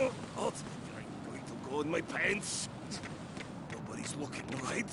God, I'm going to go in my pants. Nobody's looking, right?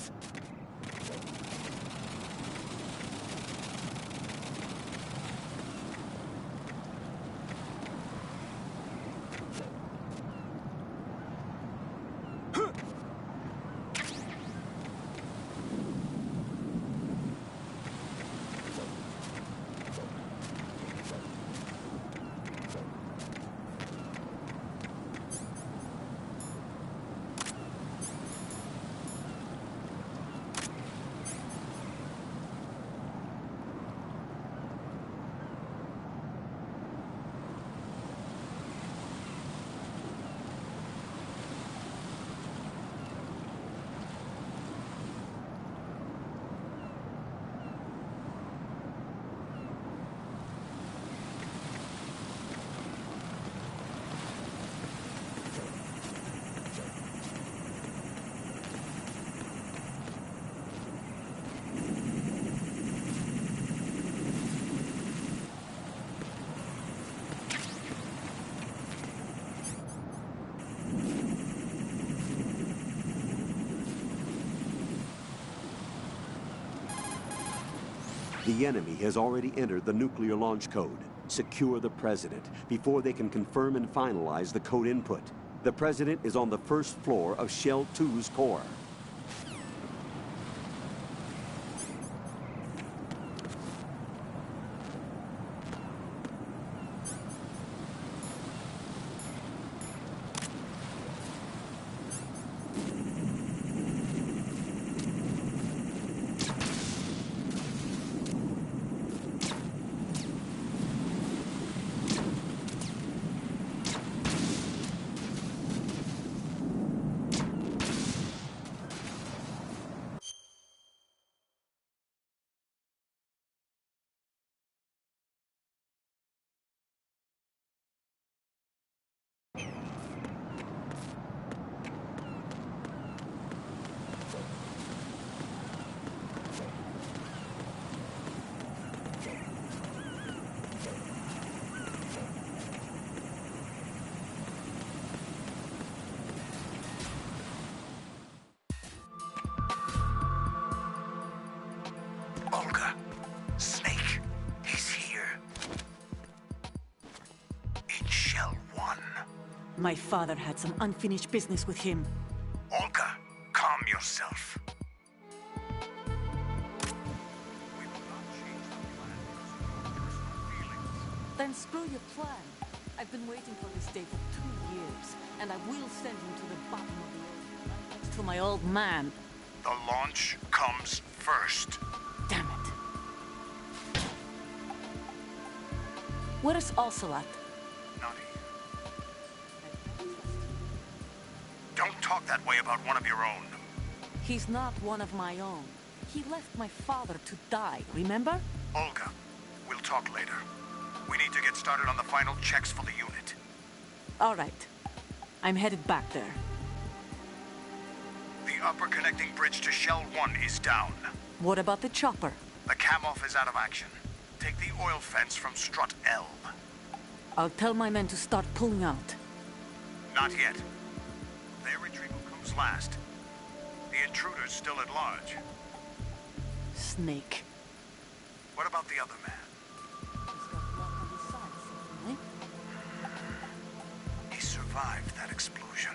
The enemy has already entered the nuclear launch code. Secure the President before they can confirm and finalize the code input. The President is on the first floor of Shell 2's core. Olga, Snake, he's here. In Shell 1. My father had some unfinished business with him. Olga, calm yourself. We will not change the plan because of your personal feelings. Then screw your plan. I've been waiting for this day for 2 years, and I will send him to the bottom of the ocean, right next to my old man. The launch comes first. Damn it. Where is Ocelot? Not here. Don't talk that way about one of your own. He's not one of my own. He left my father to die, remember? Olga, we'll talk later. We need to get started on the final checks for the unit. All right. I'm headed back there. The upper connecting bridge to Shell 1 is down. What about the chopper? The cam-off is out of action. Take the oil fence from strut L. I'll tell my men to start pulling out. Not yet. Their retrieval comes last. The intruder's still at large. Snake. What about the other man? He's got blood on his side, certainly. He survived that explosion.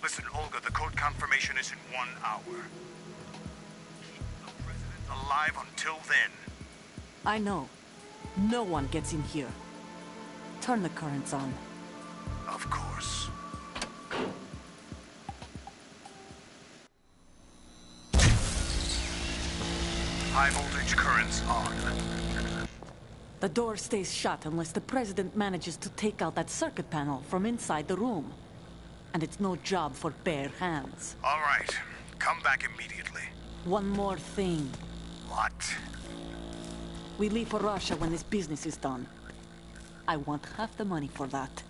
Listen, Olga, the code confirmation is in 1 hour. Keep the President alive until then. I know. No one gets in here. Turn the currents on. Of course. High voltage currents on. The door stays shut unless the President manages to take out that circuit panel from inside the room. And it's no job for bare hands. All right. Come back immediately. One more thing. What? We leave for Russia when this business is done. I want half the money for that.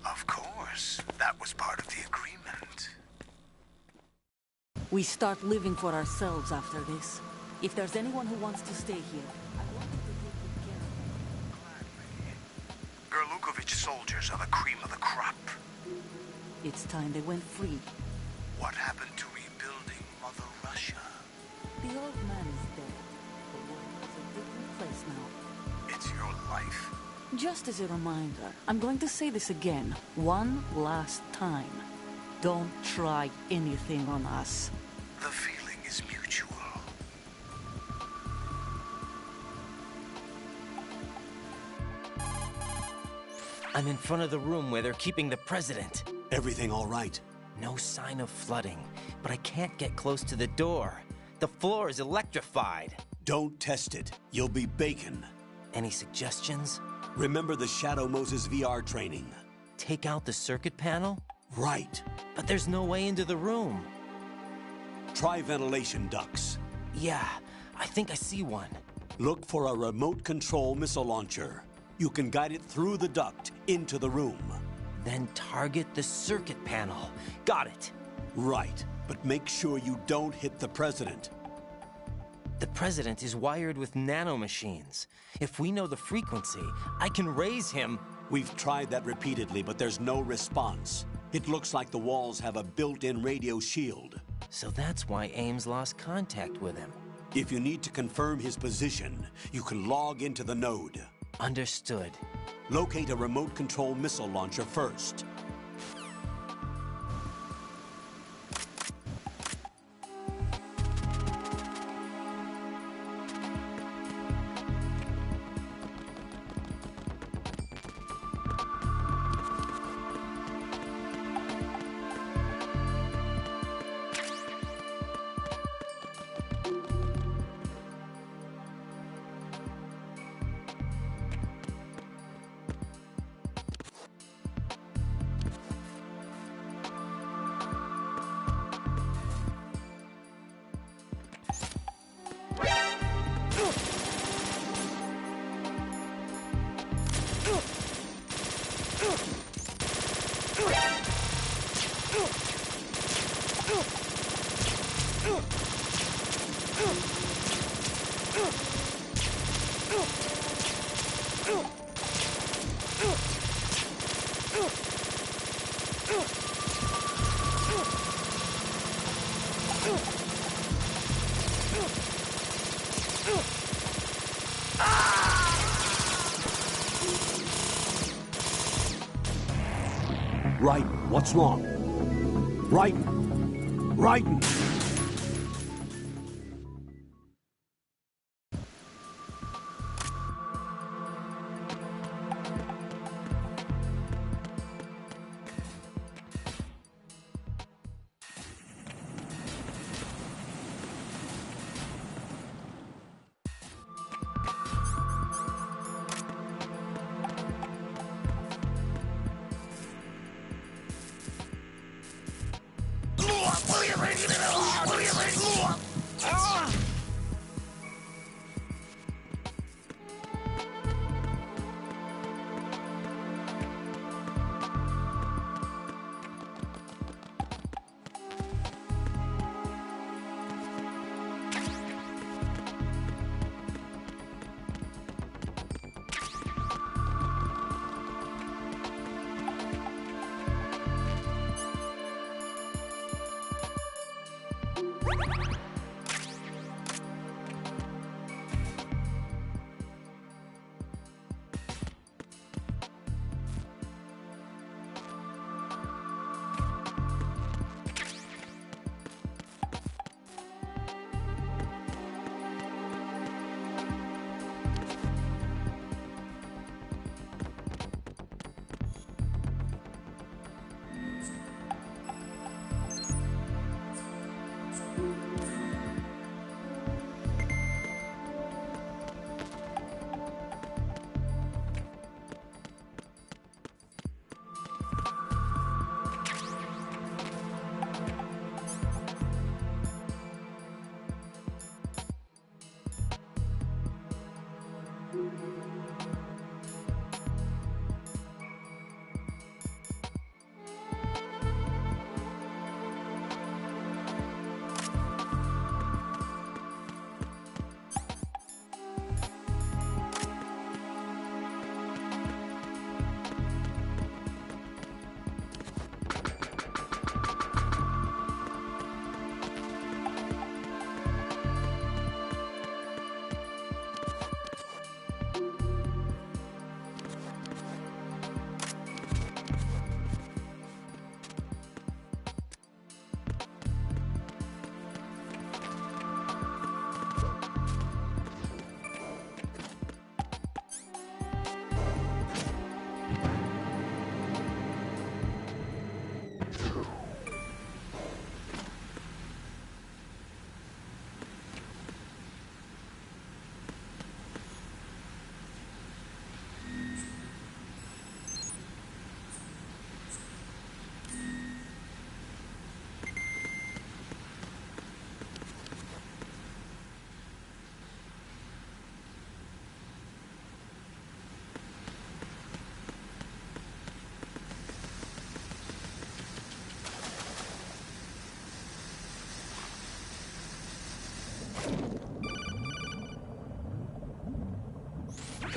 Of course. That was part of the agreement. We start living for ourselves after this. If there's anyone who wants to stay here, I want them to take good care of them. Gladly. Gerlukovich is soldiers are the cream of the crop. It's time they went free. What happened to rebuilding Mother Russia? The old man is dead. The world is a different place now. It's your life. Just as a reminder, I'm going to say this again, one last time. Don't try anything on us. The feeling is mutual. I'm in front of the room where they're keeping the president. Everything all right? No sign of flooding, but I can't get close to the door. The floor is electrified. Don't test it. You'll be bacon. Any suggestions? Remember the Shadow Moses VR training? Take out the circuit panel? Right. But there's no way into the room. Try ventilation ducts. Yeah, I think I see one. Look for a remote control missile launcher. You can guide it through the duct into the room. Then target the circuit panel. Got it. Right, but make sure you don't hit the president. The president is wired with nanomachines. If we know the frequency, I can raise him. We've tried that repeatedly, but there's no response. It looks like the walls have a built-in radio shield. So that's why Ames lost contact with him. If you need to confirm his position, you can log into the node. Understood. Locate a remote control missile launcher first. Right, what's wrong? Raiden!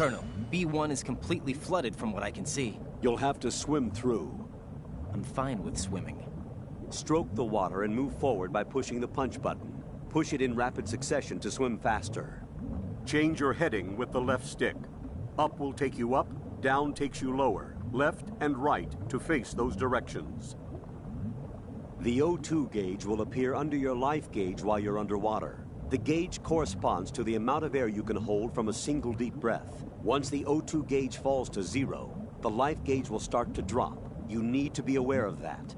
Colonel, B1 is completely flooded from what I can see. You'll have to swim through. I'm fine with swimming. Stroke the water and move forward by pushing the punch button. Push it in rapid succession to swim faster. Change your heading with the left stick. Up will take you up, down takes you lower, left and right to face those directions. The O2 gauge will appear under your life gauge while you're underwater. The gauge corresponds to the amount of air you can hold from a single deep breath. Once the O2 gauge falls to 0, the life gauge will start to drop. You need to be aware of that.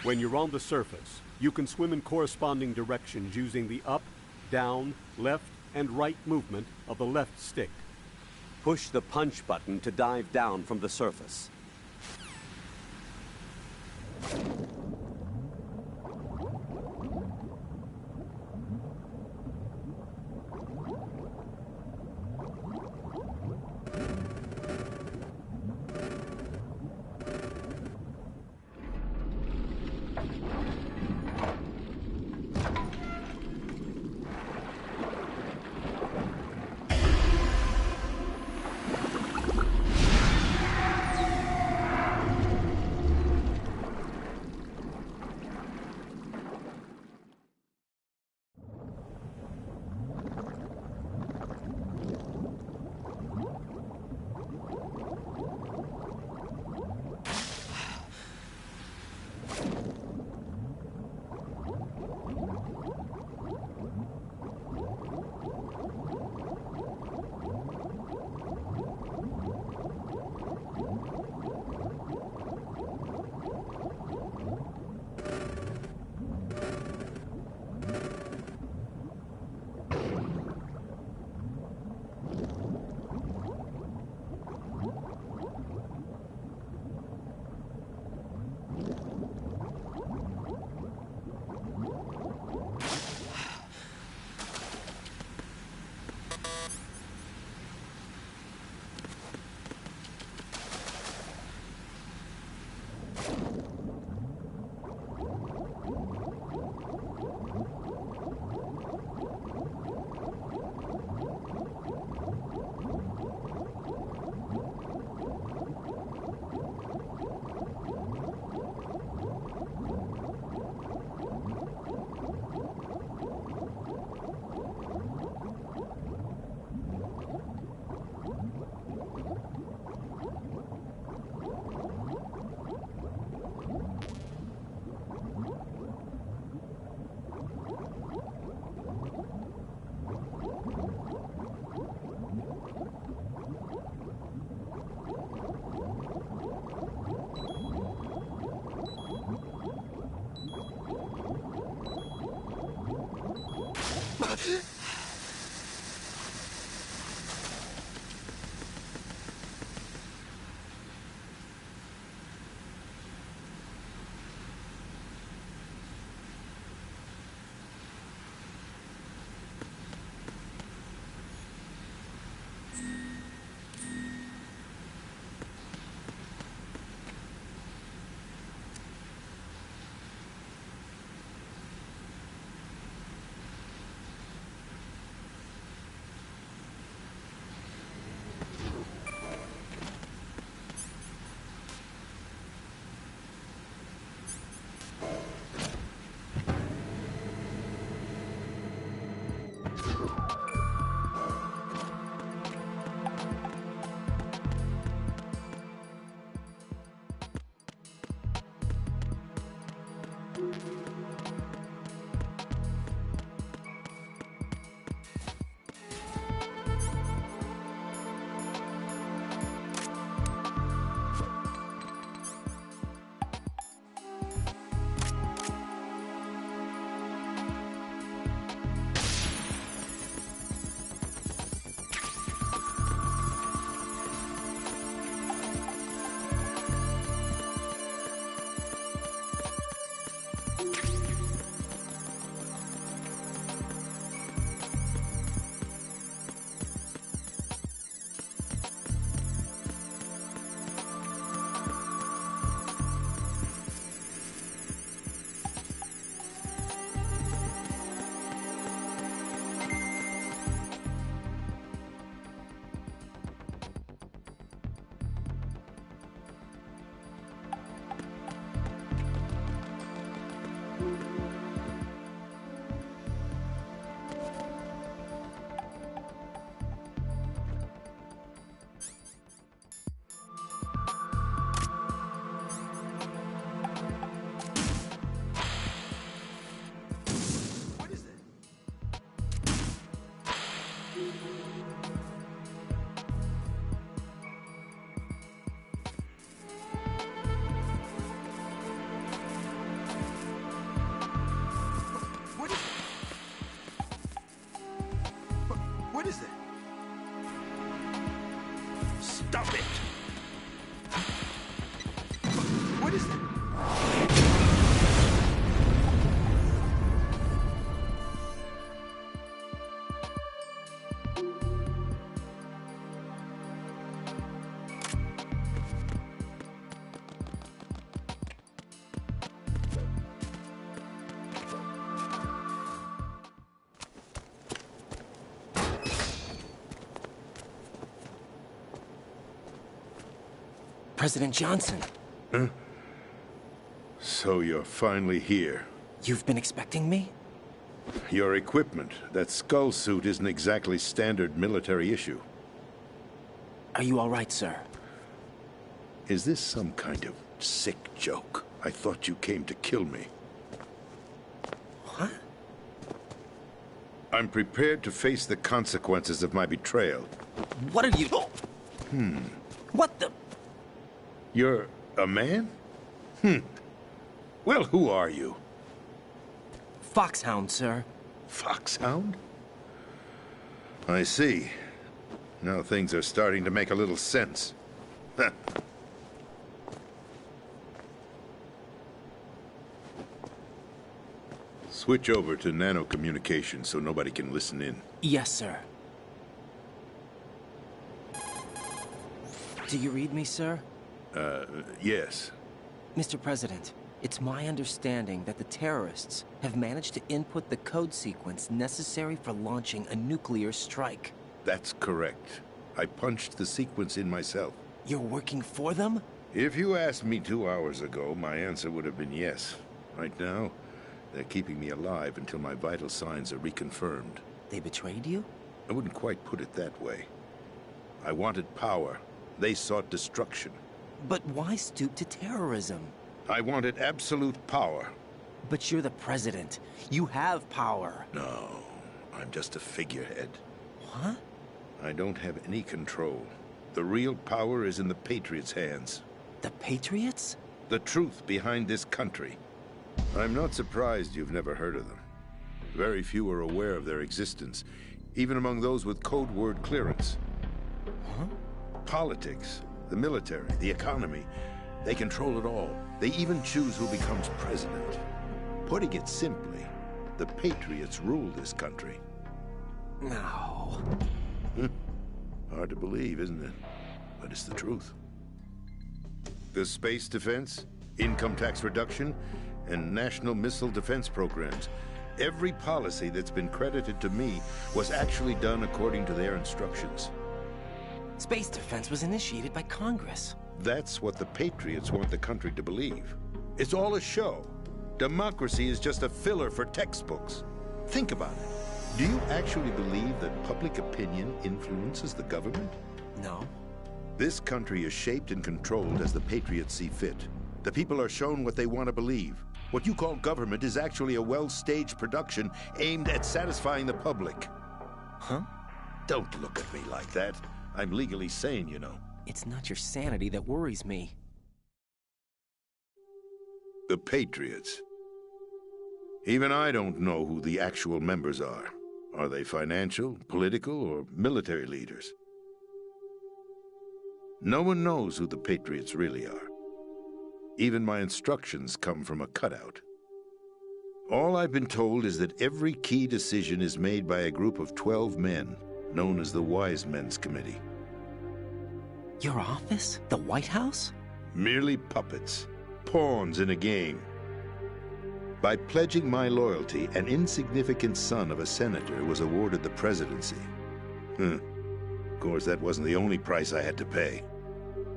When you're on the surface, you can swim in corresponding directions using the up, down, left, and right movement of the left stick. Push the punch button to dive down from the surface. What is that? President Johnson. So you're finally here. You've been expecting me? Your equipment, that skull suit, isn't exactly standard military issue. Are you all right, sir? Is this some kind of sick joke? I thought you came to kill me. What? I'm prepared to face the consequences of my betrayal. What are you... What the... You're a man? Well, who are you? Foxhound, sir. Foxhound? I see. Now things are starting to make a little sense. Switch over to nano-communication so nobody can listen in. Yes, sir. Do you read me, sir? Yes. Mr. President, it's my understanding that the terrorists have managed to input the code sequence necessary for launching a nuclear strike. That's correct. I punched the sequence in myself. You're working for them? If you asked me 2 hours ago, my answer would have been yes. Right now, they're keeping me alive until my vital signs are reconfirmed. They betrayed you? I wouldn't quite put it that way. I wanted power. They sought destruction. But why stoop to terrorism? I wanted absolute power. But you're the president. You have power. No, I'm just a figurehead. What? I don't have any control. The real power is in the Patriots' hands. The Patriots? The truth behind this country. I'm not surprised you've never heard of them. Very few are aware of their existence, even among those with code word clearance. Huh? Politics, the military, the economy, they control it all. They even choose who becomes president. Putting it simply, the Patriots rule this country. No. Hard to believe, isn't it? But it's the truth. The space defense, income tax reduction, and national missile defense programs. Every policy that's been credited to me was actually done according to their instructions. Space defense was initiated by Congress. That's what the Patriots want the country to believe. It's all a show. Democracy is just a filler for textbooks. Think about it. Do you actually believe that public opinion influences the government? No. This country is shaped and controlled as the Patriots see fit. The people are shown what they want to believe. What you call government is actually a well-staged production aimed at satisfying the public. Huh? Don't look at me like that. I'm legally sane, you know. It's not your sanity that worries me. The Patriots. Even I don't know who the actual members are. Are they financial, political, or military leaders? No one knows who the Patriots really are. Even my instructions come from a cutout. All I've been told is that every key decision is made by a group of 12 men, known as the Wise Men's Committee. Your office? The White House? Merely puppets, pawns in a game. By pledging my loyalty, an insignificant son of a senator was awarded the presidency. Of course, that wasn't the only price I had to pay.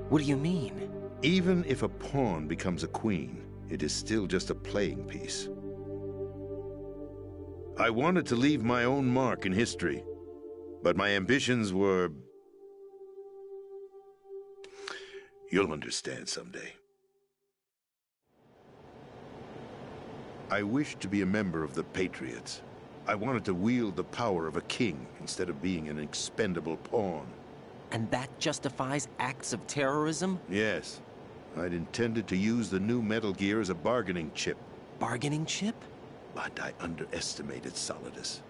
What do you mean? Even if a pawn becomes a queen, it is still just a playing piece. I wanted to leave my own mark in history, but my ambitions were... You'll understand someday. I wished to be a member of the Patriots. I wanted to wield the power of a king instead of being an expendable pawn. And that justifies acts of terrorism? Yes. I'd intended to use the new Metal Gear as a bargaining chip. Bargaining chip? But I underestimated Solidus.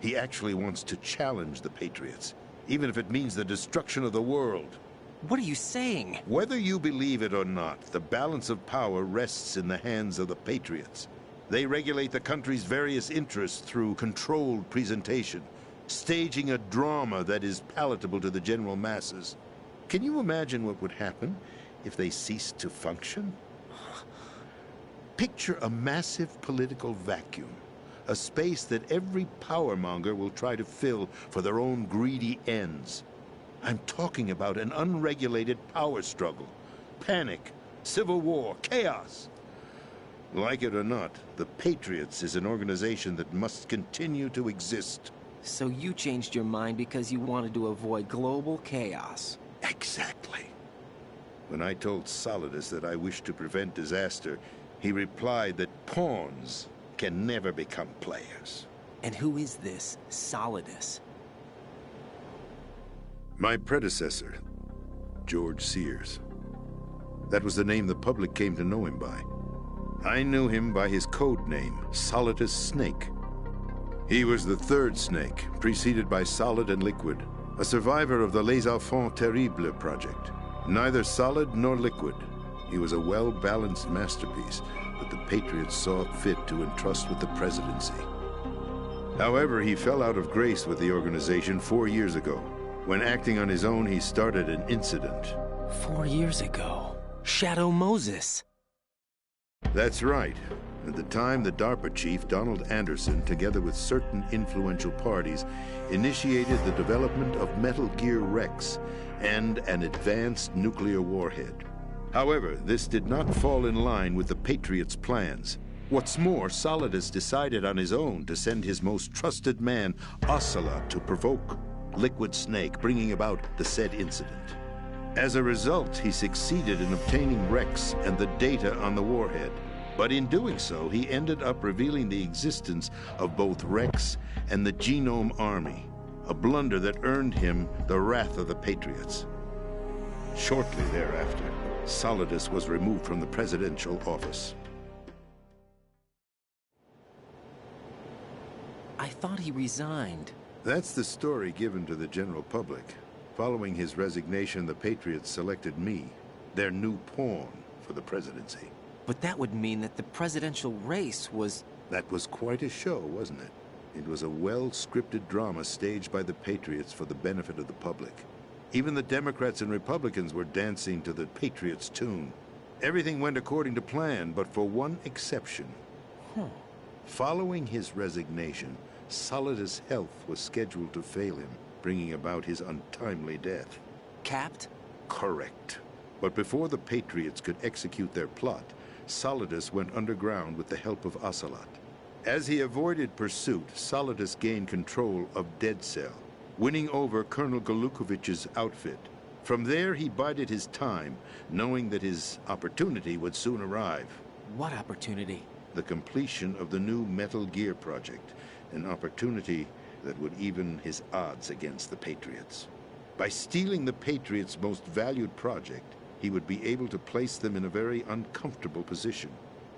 He actually wants to challenge the Patriots, even if it means the destruction of the world. What are you saying? Whether you believe it or not, the balance of power rests in the hands of the Patriots. They regulate the country's various interests through controlled presentation, staging a drama that is palatable to the general masses. Can you imagine what would happen if they ceased to function? Picture a massive political vacuum, a space that every powermonger will try to fill for their own greedy ends. I'm talking about an unregulated power struggle, panic, civil war, chaos. Like it or not, the Patriots is an organization that must continue to exist. So you changed your mind because you wanted to avoid global chaos. Exactly. When I told Solidus that I wished to prevent disaster, he replied that pawns can never become players. And who is this Solidus? My predecessor, George Sears. That was the name the public came to know him by. I knew him by his code name, Solidus Snake. He was the third snake, preceded by Solid and Liquid, a survivor of the Les Enfants Terribles project. Neither solid nor liquid, he was a well-balanced masterpiece that the Patriots saw fit to entrust with the presidency. However, he fell out of grace with the organization 4 years ago. When acting on his own, he started an incident. 4 years ago. Shadow Moses. That's right. At the time, the DARPA chief, Donald Anderson, together with certain influential parties, initiated the development of Metal Gear Rex and an advanced nuclear warhead. However, this did not fall in line with the Patriots' plans. What's more, Solidus decided on his own to send his most trusted man, Ocelot, to provoke Liquid Snake, bringing about the said incident. As a result, he succeeded in obtaining Rex and the data on the warhead. But in doing so, he ended up revealing the existence of both Rex and the Genome Army, a blunder that earned him the wrath of the Patriots. Shortly thereafter, Solidus was removed from the presidential office. I thought he resigned. That's the story given to the general public. Following his resignation, the Patriots selected me, their new pawn, for the presidency. But that would mean that the presidential race was... That was quite a show, wasn't it? It was a well-scripted drama staged by the Patriots for the benefit of the public. Even the Democrats and Republicans were dancing to the Patriots' tune. Everything went according to plan, but for one exception. Following his resignation, Solidus' health was scheduled to fail him, bringing about his untimely death. Capped? Correct. But before the Patriots could execute their plot, Solidus went underground with the help of Ocelot. As he avoided pursuit, Solidus gained control of Dead Cell, winning over Colonel Golukovich's outfit. From there, he bided his time, knowing that his opportunity would soon arrive. What opportunity? The completion of the new Metal Gear project, an opportunity that would even his odds against the Patriots. By stealing the Patriots' most valued project, he would be able to place them in a very uncomfortable position.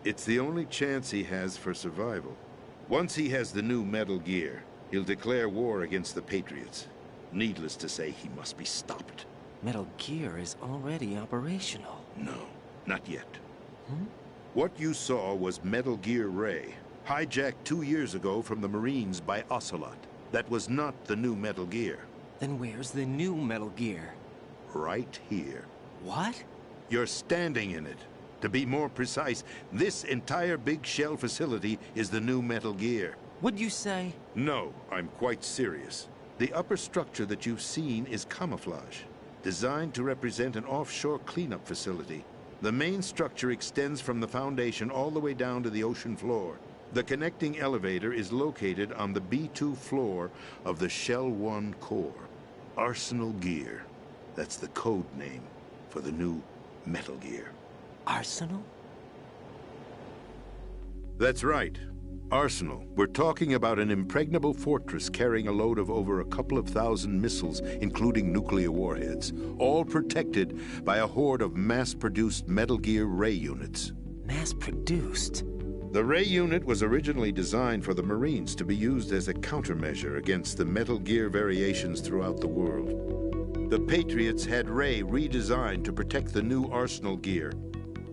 It's the only chance he has for survival. Once he has the new Metal Gear, he'll declare war against the Patriots. Needless to say, he must be stopped. Metal Gear is already operational. No, not yet. What you saw was Metal Gear Ray, hijacked 2 years ago from the Marines by Ocelot. That was not the new Metal Gear. Then where's the new Metal Gear? Right here. What? You're standing in it. To be more precise, this entire big shell facility is the new Metal Gear. What'd you say? No, I'm quite serious. The upper structure that you've seen is camouflage, designed to represent an offshore cleanup facility. The main structure extends from the foundation all the way down to the ocean floor. The connecting elevator is located on the B2 floor of the Shell 1 core. Arsenal Gear. That's the code name for the new Metal Gear. Arsenal? That's right. Arsenal. We're talking about an impregnable fortress carrying a load of over a couple of thousand missiles, including nuclear warheads, all protected by a horde of mass-produced Metal Gear Ray units. Mass-produced? The Ray unit was originally designed for the Marines to be used as a countermeasure against the Metal Gear variations throughout the world. The Patriots had Ray redesigned to protect the new Arsenal gear.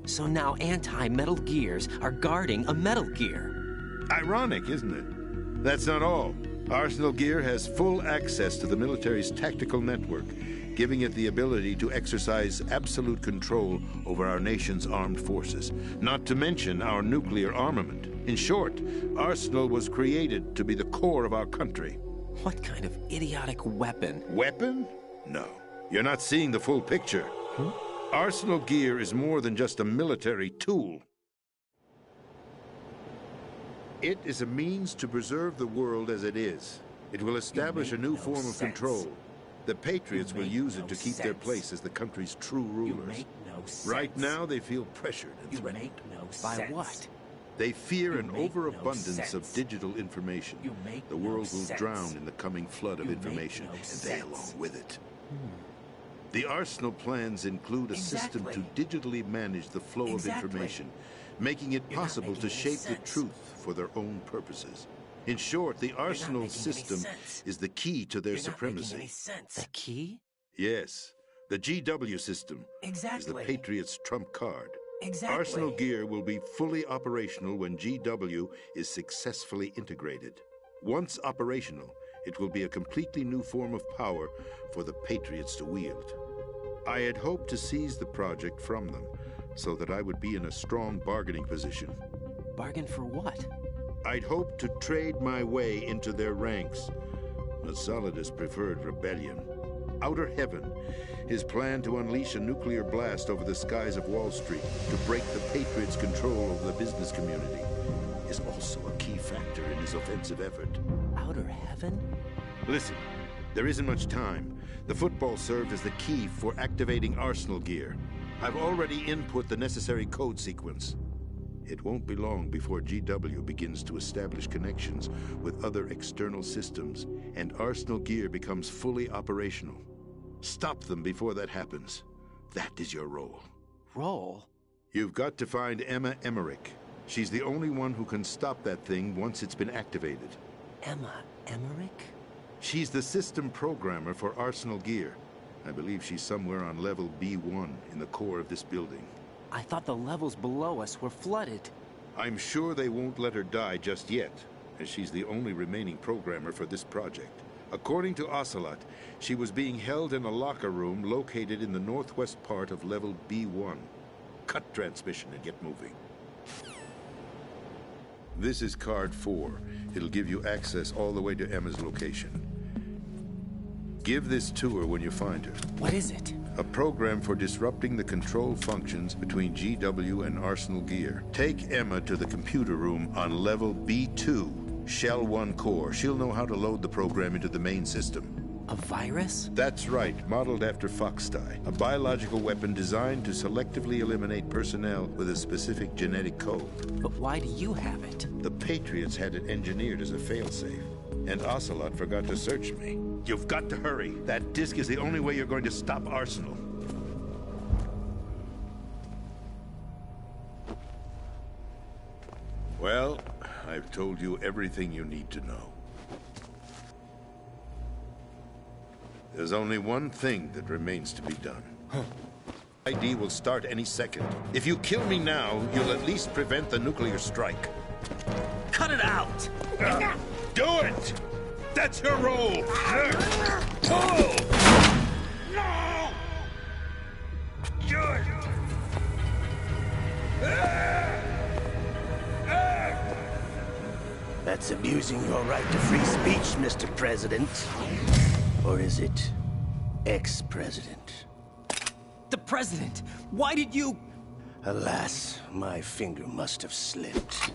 So now anti-Metal Gears are guarding a Metal Gear. Ironic, isn't it? That's not all. Arsenal gear has full access to the military's tactical network, giving it the ability to exercise absolute control over our nation's armed forces, not to mention our nuclear armament. In short, Arsenal was created to be the core of our country. What kind of idiotic weapon? Weapon? No. You're not seeing the full picture. Huh? Arsenal gear is more than just a military tool. It is a means to preserve the world as it is. It will establish a new form of control. The Patriots will use it to keep their place as the country's true rulers. Right now, they feel pressured and threatened. By what? They fear an overabundance of digital information. The world will drown in the coming flood of information, and they along with it. The Arsenal plans include a system to digitally manage the flow of information, making it possible to shape the truth for their own purposes. In short, the Arsenal system is the key to their supremacy. The key? Yes. The GW system is the Patriots' trump card. Arsenal gear will be fully operational when GW is successfully integrated. Once operational, it will be a completely new form of power for the Patriots to wield. I had hoped to seize the project from them, so that I would be in a strong bargaining position. Bargain for what? I'd hoped to trade my way into their ranks. But Solidus preferred rebellion. Outer Heaven, his plan to unleash a nuclear blast over the skies of Wall Street to break the Patriots' control over the business community, is also a key factor in his offensive effort. Outer Heaven? Listen, there isn't much time. The football served as the key for activating Arsenal gear. I've already input the necessary code sequence. It won't be long before GW begins to establish connections with other external systems, and Arsenal gear becomes fully operational. Stop them before that happens. That is your role. Role? You've got to find Emma Emmerich. She's the only one who can stop that thing once it's been activated. Emma Emmerich? She's the system programmer for Arsenal gear. I believe she's somewhere on level B1 in the core of this building. I thought the levels below us were flooded. I'm sure they won't let her die just yet, as she's the only remaining programmer for this project. According to Ocelot, she was being held in a locker room located in the northwest part of level B1. Cut transmission and get moving. This is card 4. It'll give you access all the way to Emma's location. Give this to her when you find her. What is it? A program for disrupting the control functions between GW and Arsenal gear. Take Emma to the computer room on level B2, Shell 1 core. She'll know how to load the program into the main system. A virus? That's right, modeled after Foxdie, a biological weapon designed to selectively eliminate personnel with a specific genetic code. But why do you have it? The Patriots had it engineered as a failsafe, and Ocelot forgot to search me. You've got to hurry. That disk is the only way you're going to stop Arsenal. Well, I've told you everything you need to know. There's only one thing that remains to be done. ID will start any second. If you kill me now, you'll at least prevent the nuclear strike. Cut it out! Do it! That's your role! Pull! No! Good! That's abusing your right to free speech, Mr. President. Or is it ex-president? The president! Why did you... Alas, my finger must have slipped.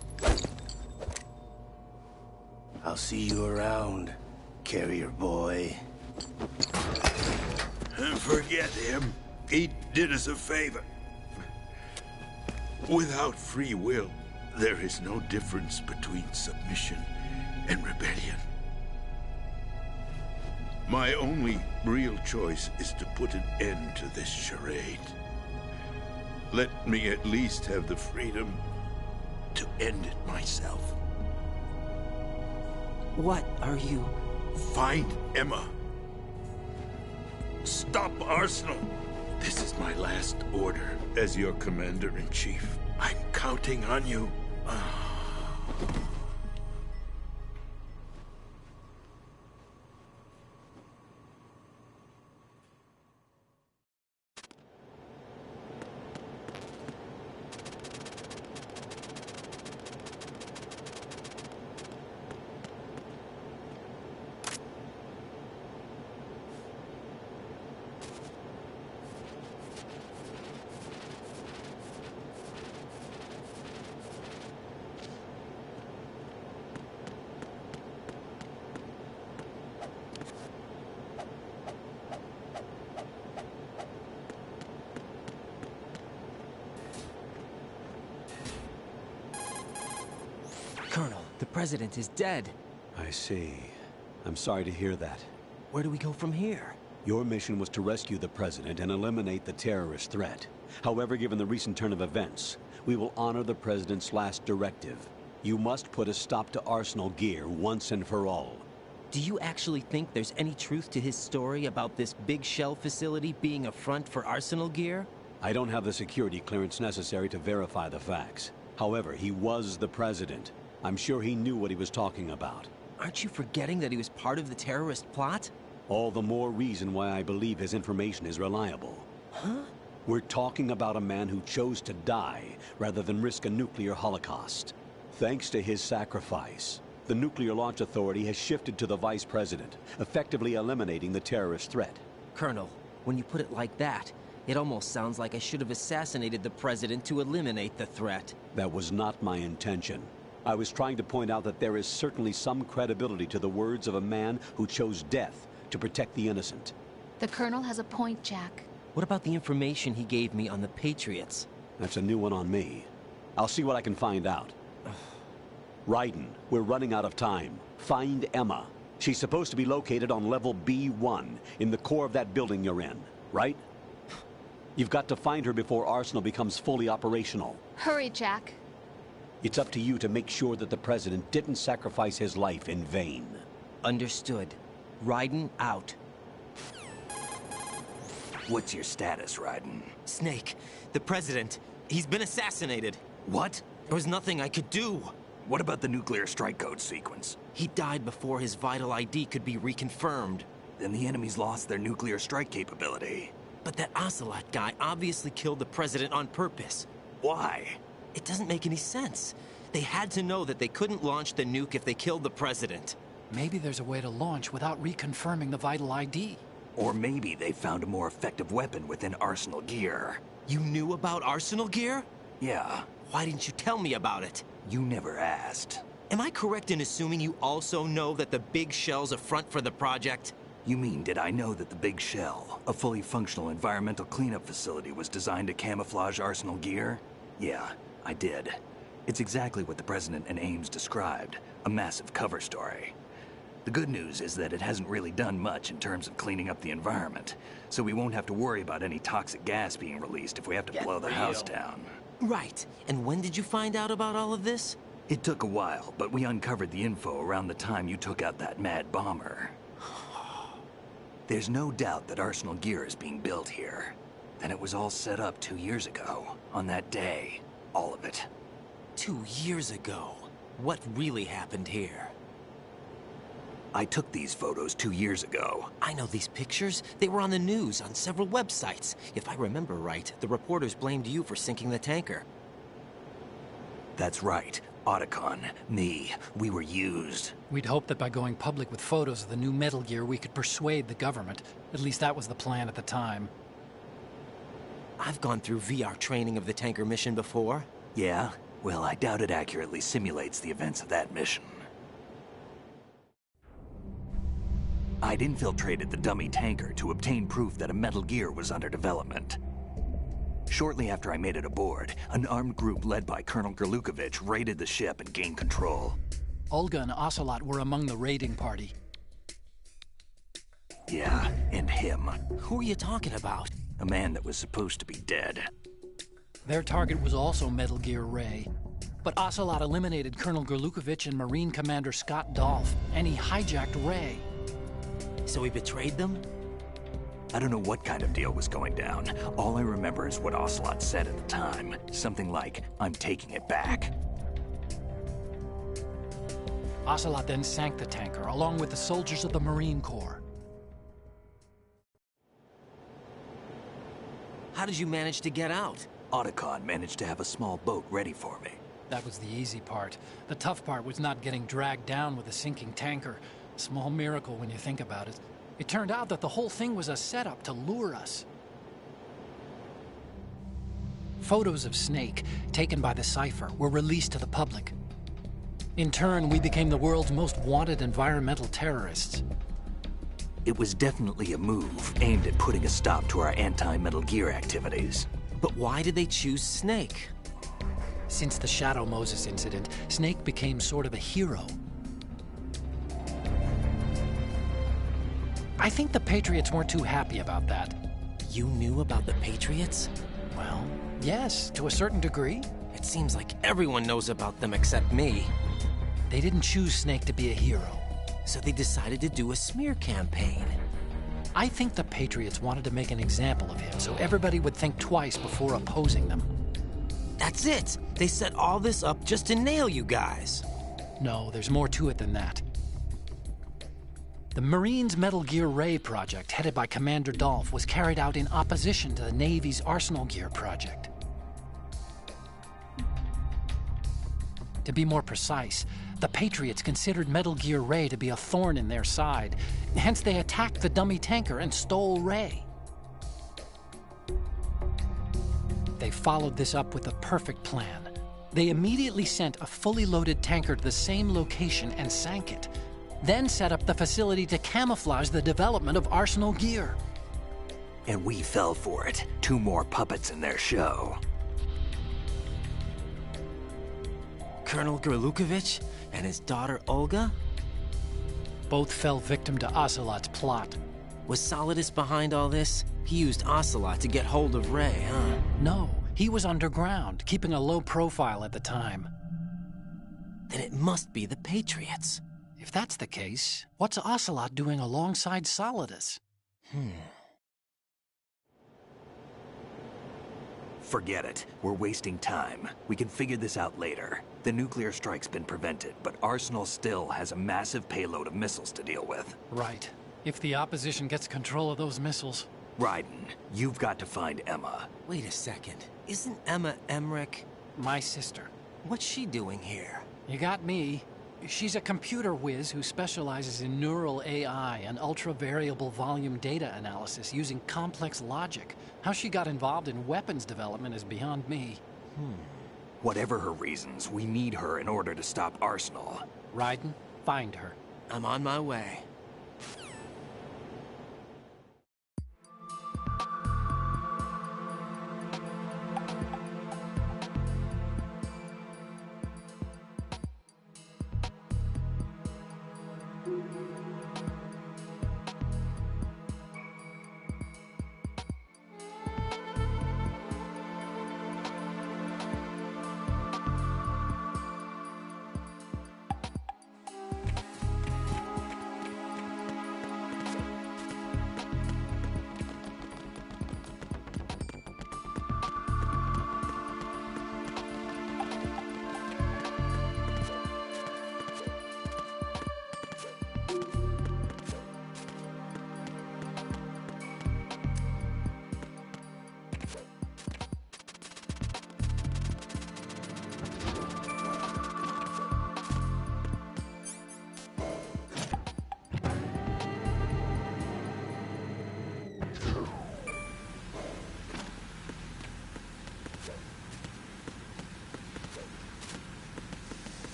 I'll see you around, carrier boy. Forget him. He did us a favor. Without free will, there is no difference between submission and rebellion. My only real choice is to put an end to this charade. Let me at least have the freedom to end it myself. What are you... Find Emma. Stop Arsenal! This is my last order as your commander-in-chief. I'm counting on you. Colonel, the president is dead. I see. I'm sorry to hear that. Where do we go from here? Your mission was to rescue the president and eliminate the terrorist threat. However, given the recent turn of events, we will honor the president's last directive. You must put a stop to Arsenal gear once and for all. Do you actually think there's any truth to his story about this big shell facility being a front for Arsenal gear? I don't have the security clearance necessary to verify the facts. However, he was the president. I'm sure he knew what he was talking about. Aren't you forgetting that he was part of the terrorist plot? All the more reason why I believe his information is reliable. Huh? We're talking about a man who chose to die rather than risk a nuclear holocaust. Thanks to his sacrifice, the Nuclear Launch Authority has shifted to the vice president, effectively eliminating the terrorist threat. Colonel, when you put it like that, it almost sounds like I should have assassinated the president to eliminate the threat. That was not my intention. I was trying to point out that there is certainly some credibility to the words of a man who chose death to protect the innocent. The Colonel has a point, Jack. What about the information he gave me on the Patriots? That's a new one on me. I'll see what I can find out. Raiden, we're running out of time. Find Emma. She's supposed to be located on level B1, in the core of that building you're in, right? You've got to find her before Arsenal becomes fully operational. Hurry, Jack. It's up to you to make sure that the president didn't sacrifice his life in vain. Understood. Raiden out. What's your status, Raiden? Snake, the president, he's been assassinated. What? There was nothing I could do. What about the nuclear strike code sequence? He died before his vital ID could be reconfirmed. Then the enemy's lost their nuclear strike capability. But that Ocelot guy obviously killed the president on purpose. Why? It doesn't make any sense. They had to know that they couldn't launch the nuke if they killed the president. Maybe there's a way to launch without reconfirming the vital ID. Or maybe they found a more effective weapon within Arsenal gear. You knew about Arsenal gear? Yeah. Why didn't you tell me about it? You never asked. Am I correct in assuming you also know that the Big Shell's a front for the project? You mean, did I know that the Big Shell, a fully functional environmental cleanup facility, was designed to camouflage Arsenal gear? Yeah, I did. It's exactly what the President and Ames described, a massive cover story. The good news is that it hasn't really done much in terms of cleaning up the environment, so we won't have to worry about any toxic gas being released if we have to blow the house down. Right. And when did you find out about all of this? It took a while, but we uncovered the info around the time you took out that mad bomber. There's no doubt that Arsenal gear is being built here. And it was all set up 2 years ago, on that day. All of it. 2 years ago? What really happened here? I took these photos 2 years ago. I know these pictures. They were on the news, on several websites. If I remember right, the reporters blamed you for sinking the tanker. That's right. Otacon, me, we were used. We'd hoped that by going public with photos of the new Metal Gear, we could persuade the government. At least that was the plan at the time. I've gone through VR training of the tanker mission before. Yeah? Well, I doubt it accurately simulates the events of that mission. I'd infiltrated the dummy tanker to obtain proof that a Metal Gear was under development. Shortly after I made it aboard, an armed group led by Colonel Gerlukovich raided the ship and gained control. Olga and Ocelot were among the raiding party. Yeah, and him. Who are you talking about? A man that was supposed to be dead. Their target was also Metal Gear Ray. But Ocelot eliminated Colonel Gerlukovich and Marine Commander Scott Dolph, and he hijacked Ray. So he betrayed them? I don't know what kind of deal was going down. All I remember is what Ocelot said at the time. Something like, "I'm taking it back." Ocelot then sank the tanker, along with the soldiers of the Marine Corps. How did you manage to get out? Otacon managed to have a small boat ready for me. That was the easy part. The tough part was not getting dragged down with a sinking tanker. Small miracle when you think about it. It turned out that the whole thing was a setup to lure us. Photos of Snake, taken by the Cypher, were released to the public. In turn, we became the world's most wanted environmental terrorists. It was definitely a move aimed at putting a stop to our anti-Metal Gear activities. But why did they choose Snake? Since the Shadow Moses incident, Snake became sort of a hero. I think the Patriots weren't too happy about that. You knew about the Patriots? Well, yes, to a certain degree. It seems like everyone knows about them except me. They didn't choose Snake to be a hero. So they decided to do a smear campaign. I think the Patriots wanted to make an example of him so everybody would think twice before opposing them. That's it! They set all this up just to nail you guys. No, there's more to it than that. The Marines' Metal Gear Ray project, headed by Commander Dolph, was carried out in opposition to the Navy's Arsenal Gear project. To be more precise, the Patriots considered Metal Gear Ray to be a thorn in their side. Hence, they attacked the dummy tanker and stole Ray. They followed this up with a perfect plan. They immediately sent a fully loaded tanker to the same location and sank it. Then set up the facility to camouflage the development of Arsenal Gear. And we fell for it. 2 more puppets in their show. Colonel Gerlukovich and his daughter Olga? Both fell victim to Ocelot's plot. Was Solidus behind all this? He used Ocelot to get hold of Ray, huh? No, he was underground, keeping a low profile at the time. Then it must be the Patriots. If that's the case, what's Ocelot doing alongside Solidus? Forget it. We're wasting time. We can figure this out later. The nuclear strike's been prevented, but Arsenal still has a massive payload of missiles to deal with. Right. If the opposition gets control of those missiles. Raiden, you've got to find Emma. Wait a second. Isn't Emma Emmerich? My sister. What's she doing here? You got me. She's a computer whiz who specializes in neural AI and ultra-variable volume data analysis using complex logic. How she got involved in weapons development is beyond me. Whatever her reasons, we need her in order to stop Arsenal. Raiden, find her. I'm on my way.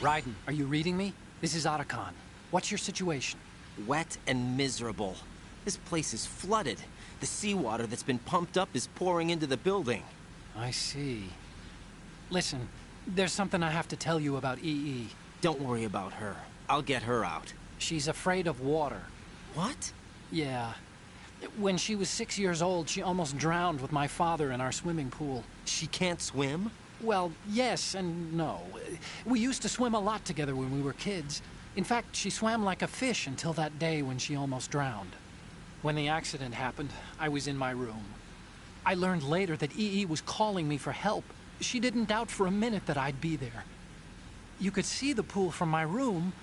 Raiden, are you reading me? This is Otacon. What's your situation? Wet and miserable. This place is flooded. The seawater that's been pumped up is pouring into the building. I see. Listen, there's something I have to tell you about EE. Don't worry about her. I'll get her out. She's afraid of water. What? Yeah. When she was 6 years old, she almost drowned with my father in our swimming pool. She can't swim? Well, yes and no. We used to swim a lot together when we were kids. In fact, she swam like a fish until that day when she almost drowned. When the accident happened, I was in my room. I learned later that EE was calling me for help. She didn't doubt for a minute that I'd be there. You could see the pool from my room,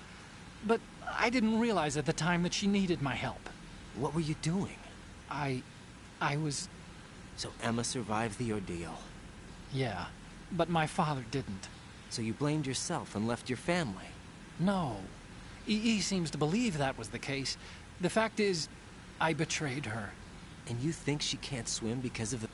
but I didn't realize at the time that she needed my help. What were you doing? I was... So Emma survived the ordeal. Yeah, but my father didn't. So you blamed yourself and left your family? No. EE seems to believe that was the case. The fact is, I betrayed her. And you think she can't swim because of the...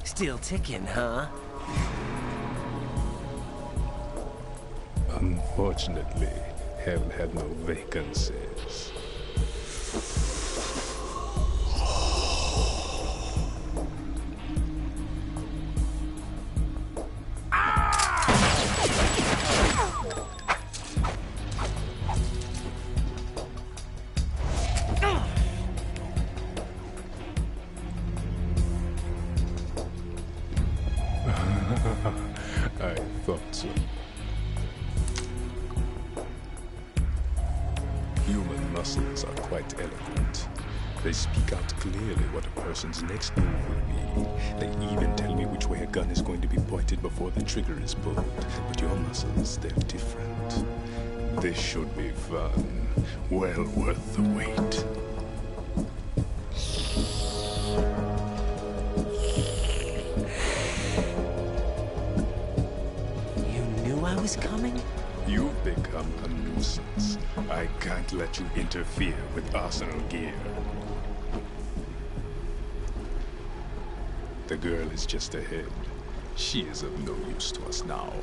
Still ticking, huh? Unfortunately, haven't had no vacancies. I thought so. Human muscles are quite eloquent. They speak out clearly what a person's next move will be. They even tell me which way a gun is going to be pointed before the trigger is pulled. But your muscles, they're different. This should be fun. Well worth the wait. You knew I was coming? You've become a nuisance. I can't let you interfere with Arsenal gear. The girl is just ahead. She is of no use to us now.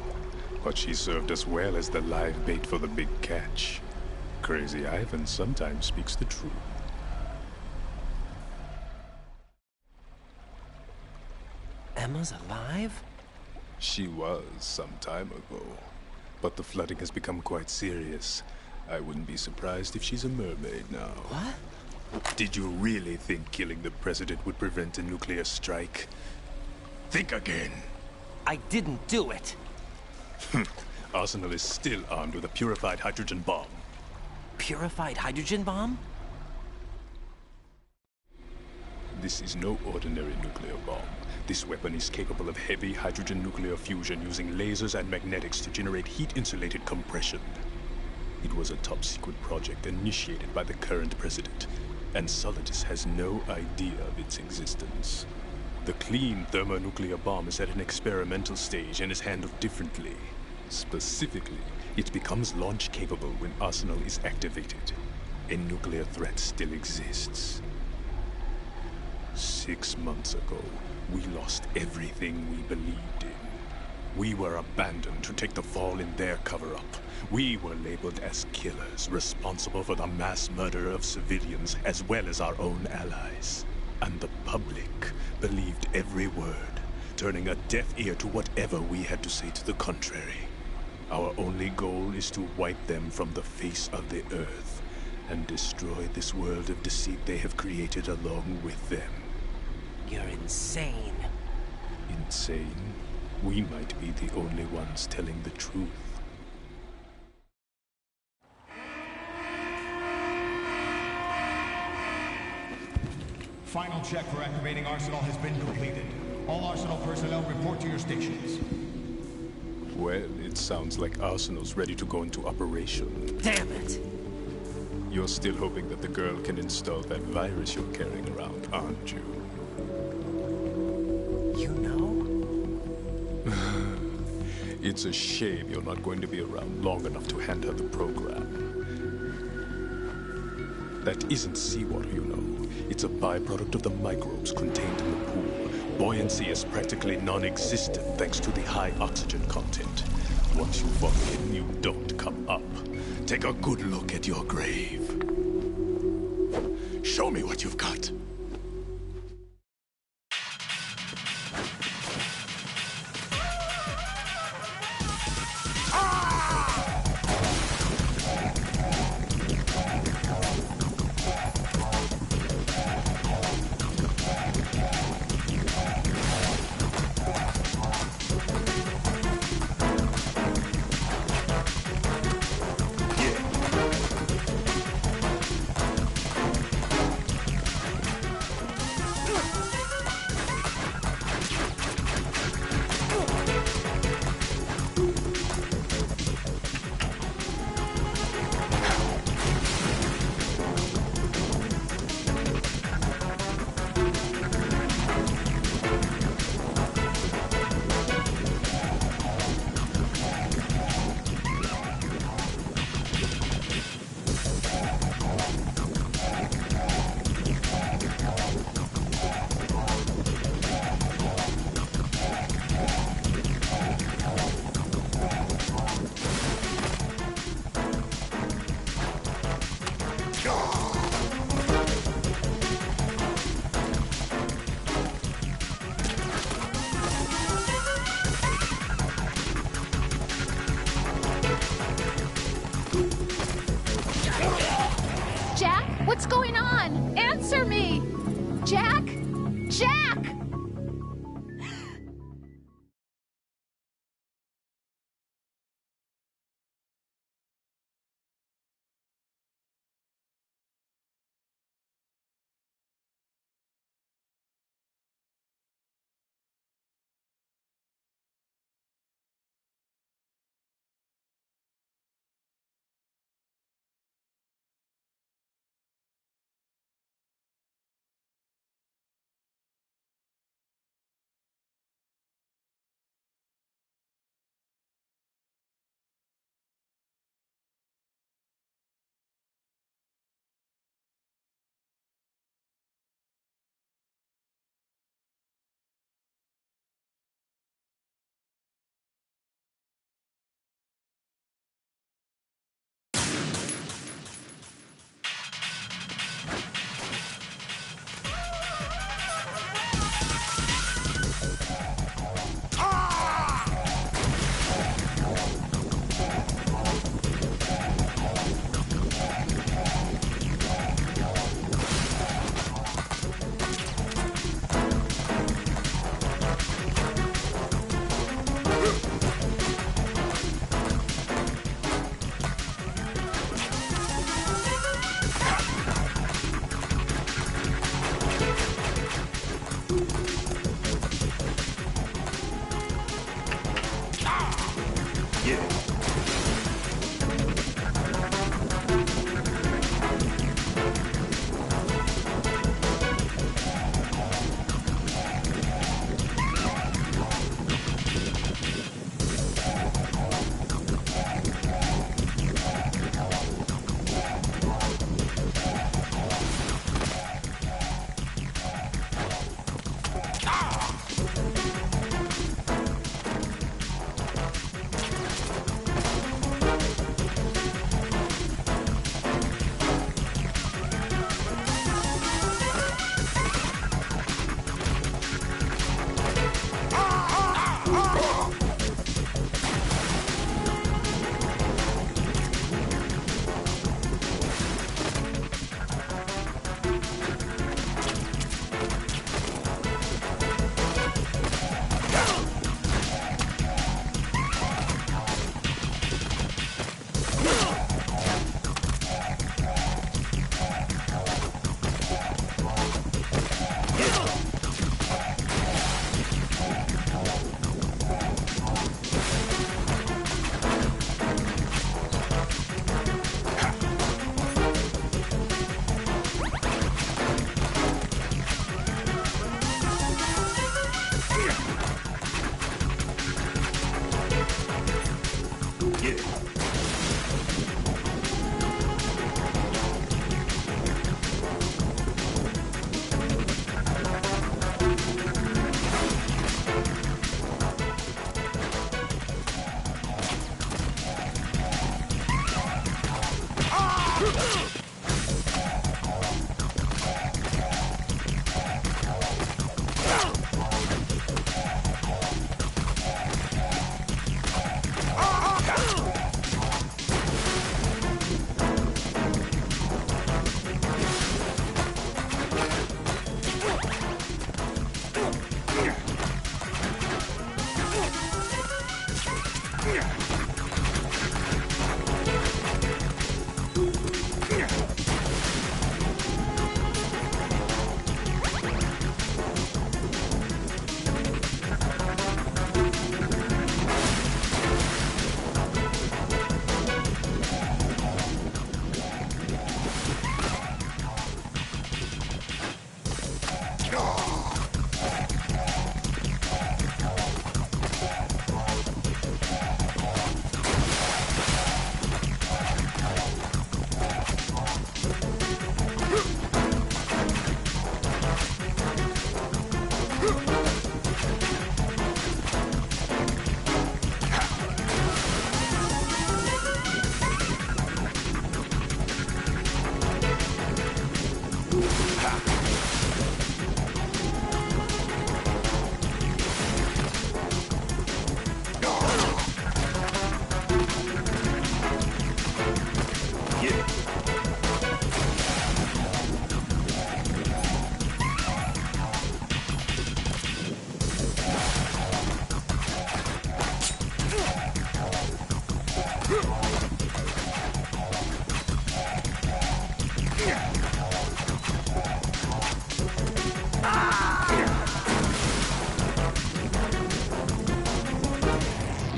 But she served us well as the live bait for the big catch. Crazy Ivan sometimes speaks the truth. Emma's alive? She was some time ago. But the flooding has become quite serious. I wouldn't be surprised if she's a mermaid now. What? Did you really think killing the president would prevent a nuclear strike? Think again. I didn't do it. Arsenal is still armed with a purified hydrogen bomb. Purified hydrogen bomb? This is no ordinary nuclear bomb. This weapon is capable of heavy hydrogen nuclear fusion using lasers and magnetics to generate heat-insulated compression. It was a top-secret project initiated by the current president, and Solidus has no idea of its existence. The clean thermonuclear bomb is at an experimental stage and is handled differently. Specifically, it becomes launch-capable when Arsenal is activated. A nuclear threat still exists. 6 months ago, we lost everything we believed in. We were abandoned to take the fall in their cover-up. We were labeled as killers, responsible for the mass murder of civilians as well as our own allies. And the public believed every word, turning a deaf ear to whatever we had to say to the contrary. Our only goal is to wipe them from the face of the earth and destroy this world of deceit they have created along with them. You're insane. Insane? We might be the only ones telling the truth. Final check for activating Arsenal has been completed. All Arsenal personnel report to your stations. Well, it sounds like Arsenal's ready to go into operation. Damn it! You're still hoping that the girl can install that virus you're carrying around, aren't you? You know? It's a shame you're not going to be around long enough to hand her the program. That isn't seawater, you know. It's a byproduct of the microbes contained in the pool. Buoyancy is practically non-existent thanks to the high oxygen content. Once you fall in, you don't come up. Take a good look at your grave. Show me what you've got.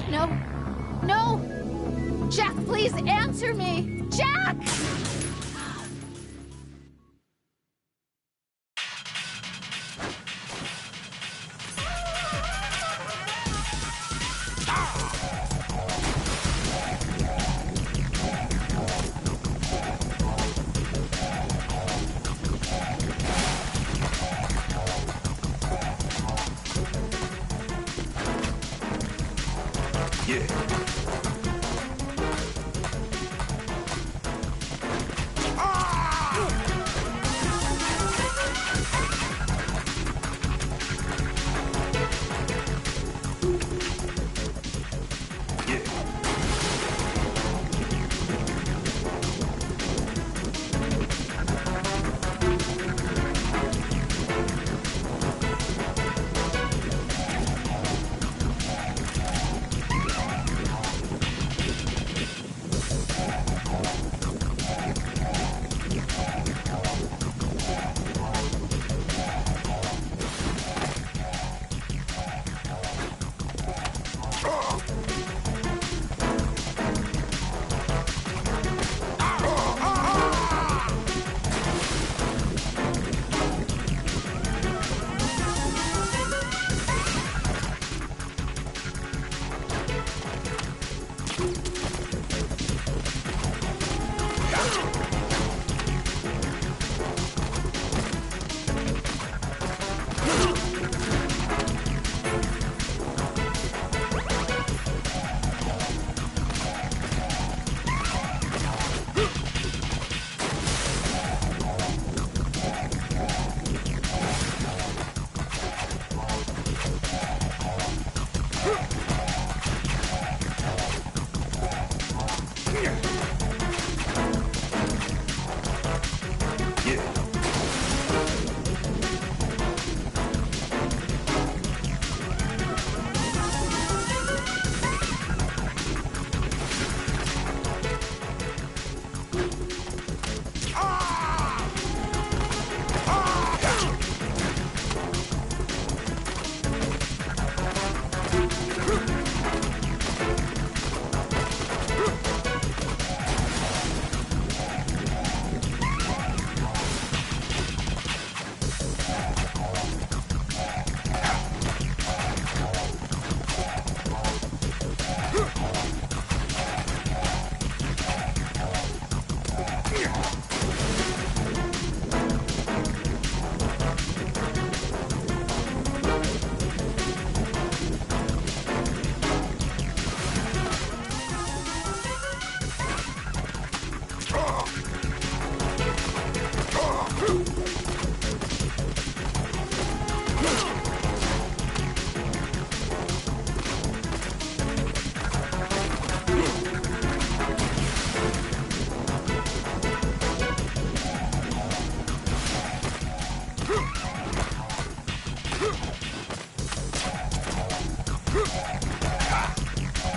No. No! Jack, please answer me! Jack!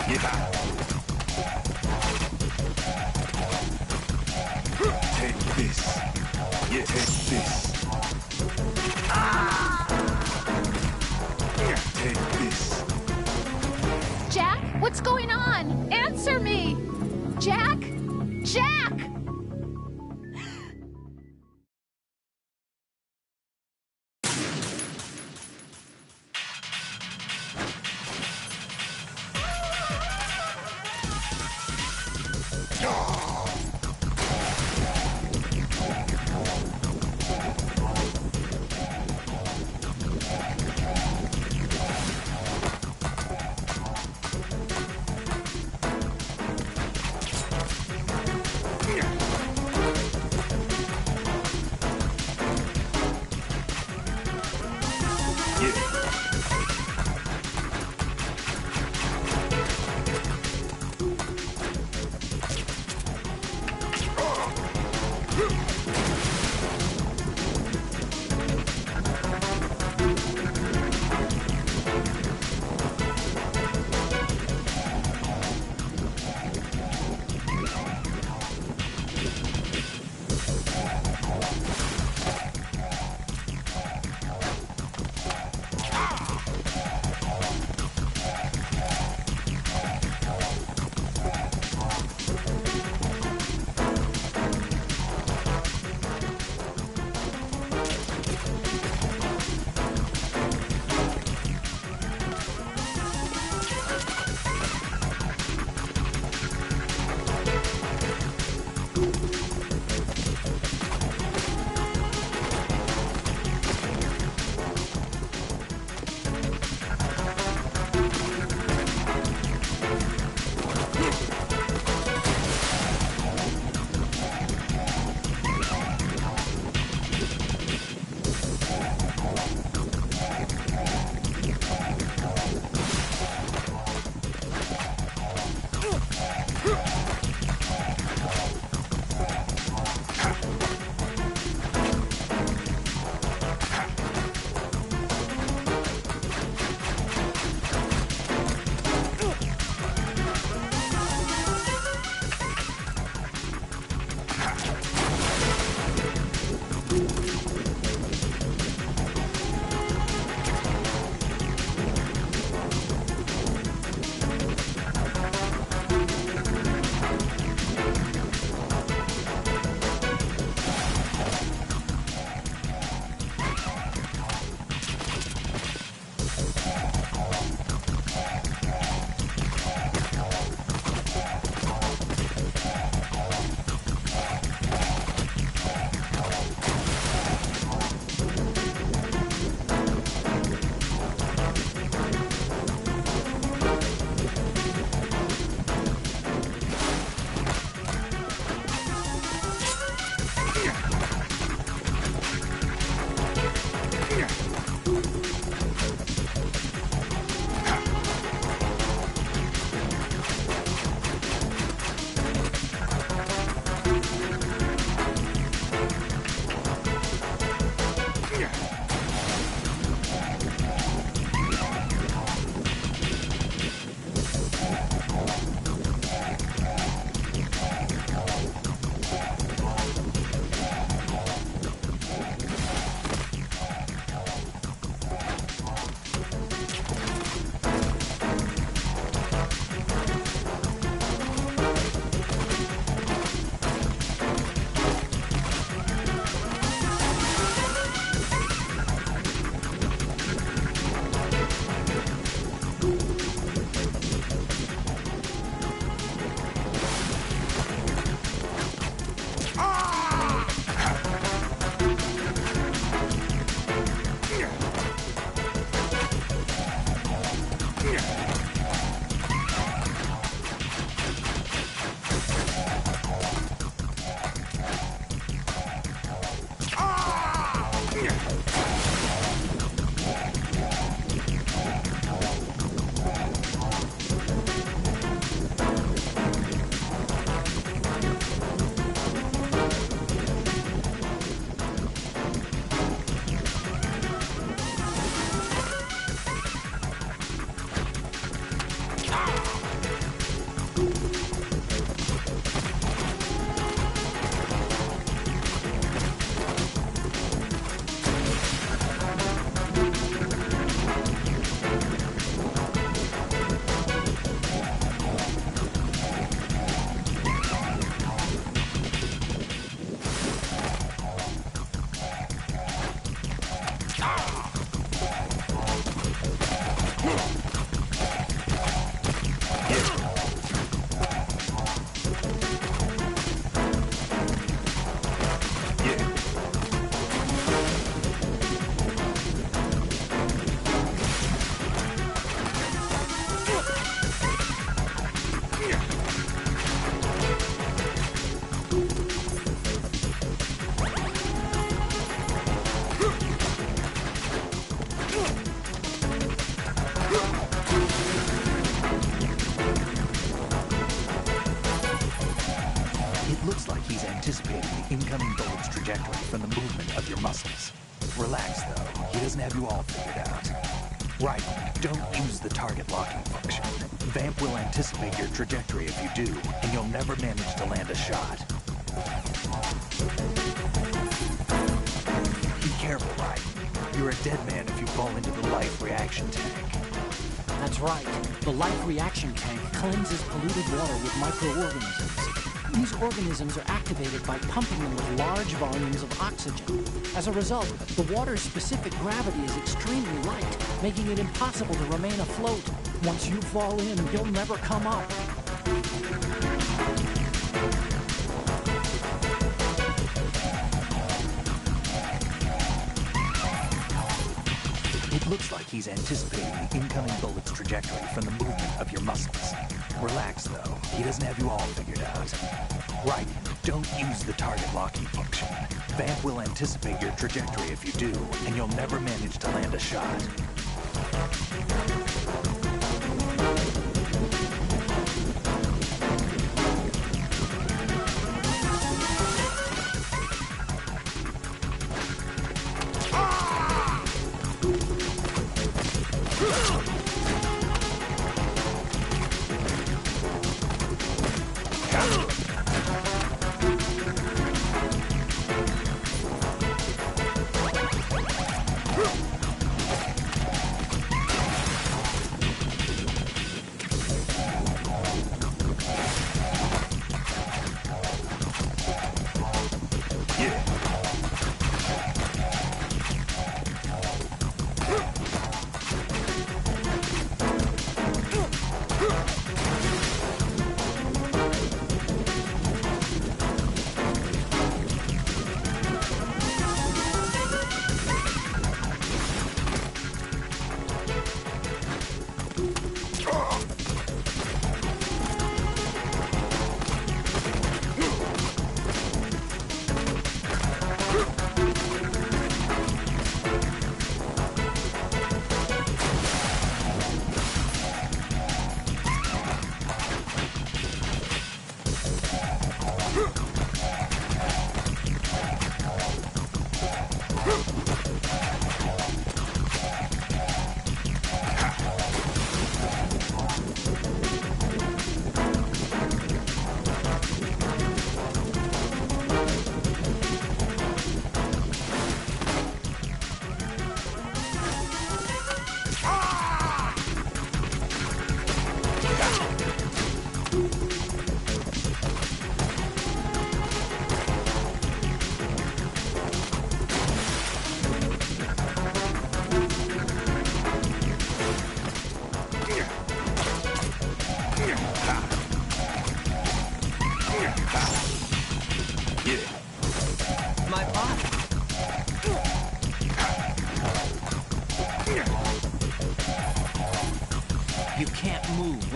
Take this. Yeah, take this. Take this. Jack, what's going on? Answer me! Jack? Jack! Yeah. anticipating the incoming bullet's trajectory from the movement of your muscles. Relax, though. He doesn't have you all figured out. Right, don't use the target locking function. Vamp will anticipate your trajectory if you do, and you'll never manage to land a shot. Be careful, Right. You're a dead man if you fall into the life reaction tank. That's right. The life reaction tank cleanses polluted water with microorganisms. These organisms are activated by pumping them with large volumes of oxygen. As a result, the water's specific gravity is extremely light, making it impossible to remain afloat. Once you fall in, you'll never come up. It looks like he's anticipating the incoming bullet's trajectory from the movement of your muscles. Relax, though. He doesn't have you all figured out. Right, don't use the target locking function. Vamp will anticipate your trajectory if you do, and you'll never manage to land a shot.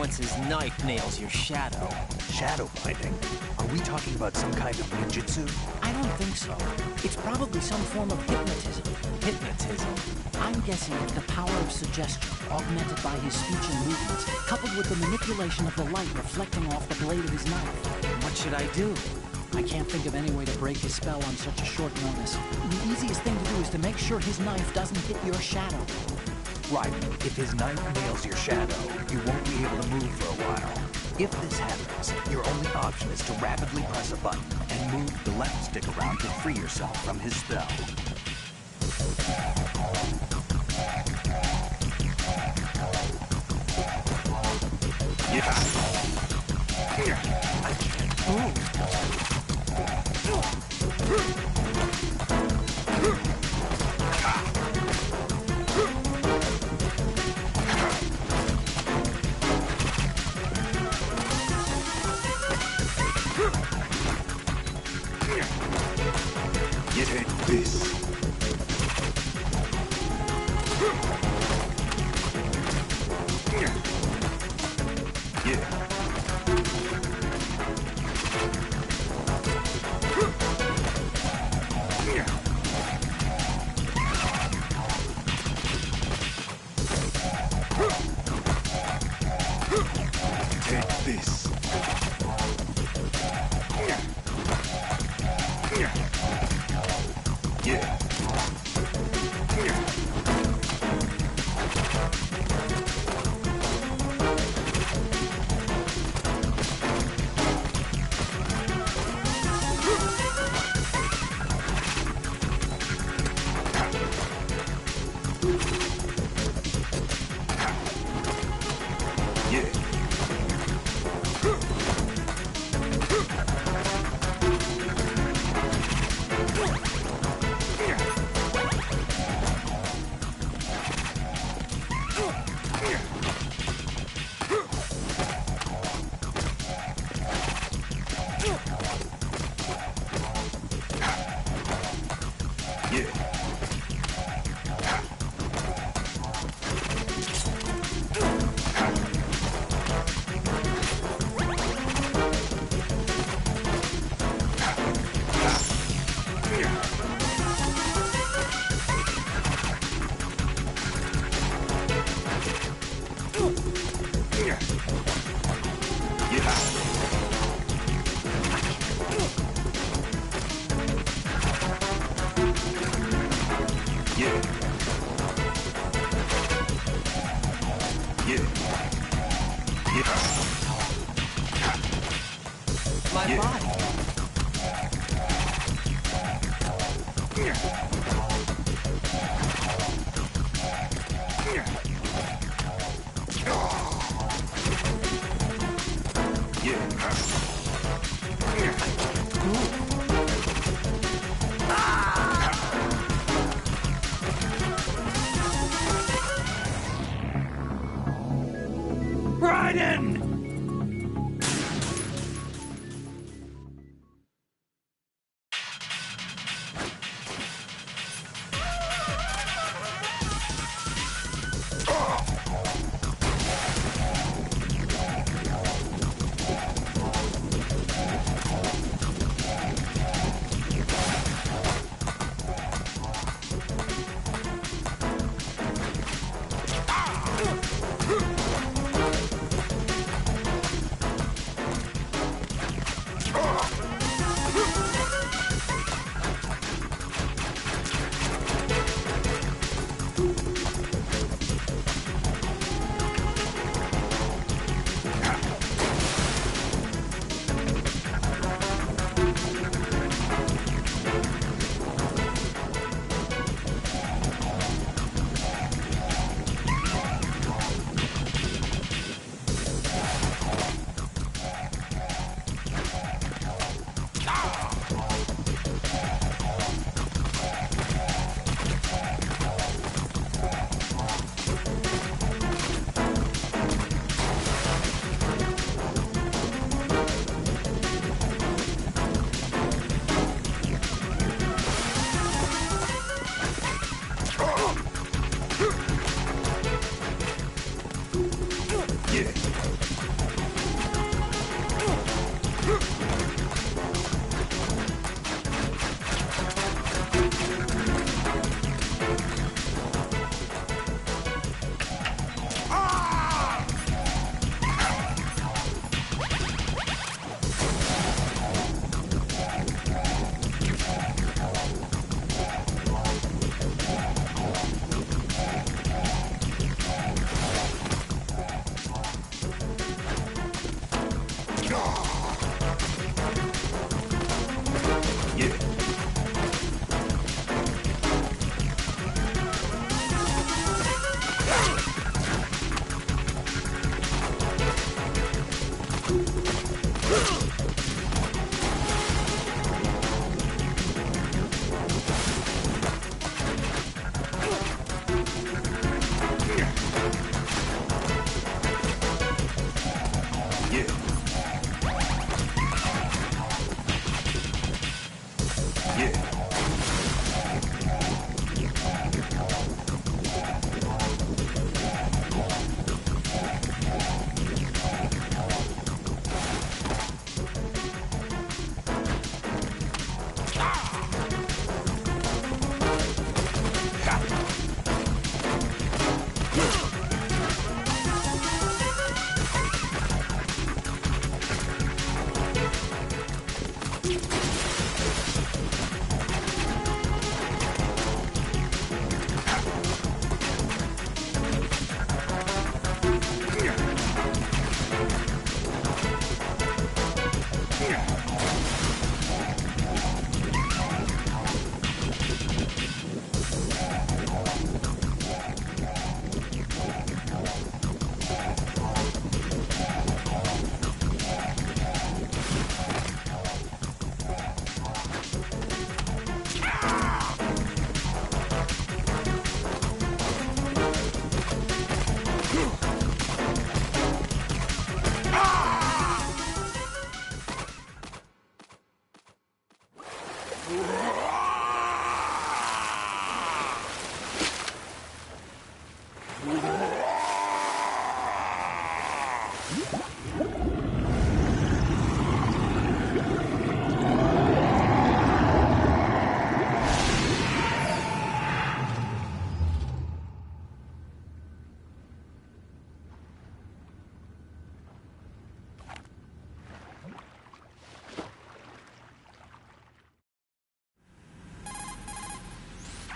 Once his knife nails your shadow. Shadow binding? Are we talking about some kind of ninjutsu? I don't think so. It's probably some form of hypnotism. Hypnotism? I'm guessing it's the power of suggestion, augmented by his speech and movements, coupled with the manipulation of the light reflecting off the blade of his knife. What should I do? I can't think of any way to break his spell on such a short notice. The easiest thing to do is to make sure his knife doesn't hit your shadow. Right. If his knife nails your shadow, you won't be able to move for a while. If this happens, your only option is to rapidly press a button and move the left stick around to free yourself from his spell. I can't move. My body.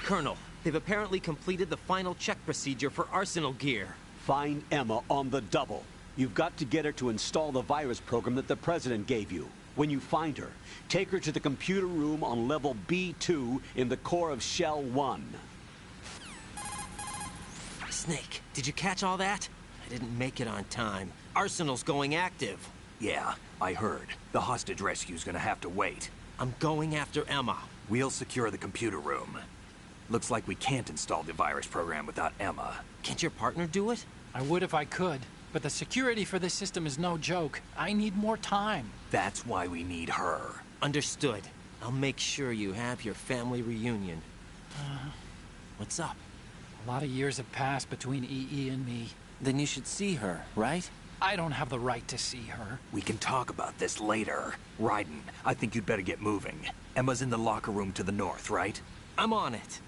Colonel, they've apparently completed the final check procedure for arsenal gear. Find Emma on the double. You've got to get her to install the virus program that the President gave you. When you find her, take her to the computer room on level B2 in the core of Shell 1. Snake, did you catch all that? I didn't make it on time. Arsenal's going active. Yeah, I heard. The hostage rescue's gonna have to wait. I'm going after Emma. We'll secure the computer room. Looks like we can't install the virus program without Emma. Can't your partner do it? I would if I could, but the security for this system is no joke. I need more time. That's why we need her. Understood. I'll make sure you have your family reunion. What's up? A lot of years have passed between EE and me. Then you should see her, right? I don't have the right to see her. We can talk about this later. Raiden, I think you'd better get moving. Emma's in the locker room to the north, right? I'm on it.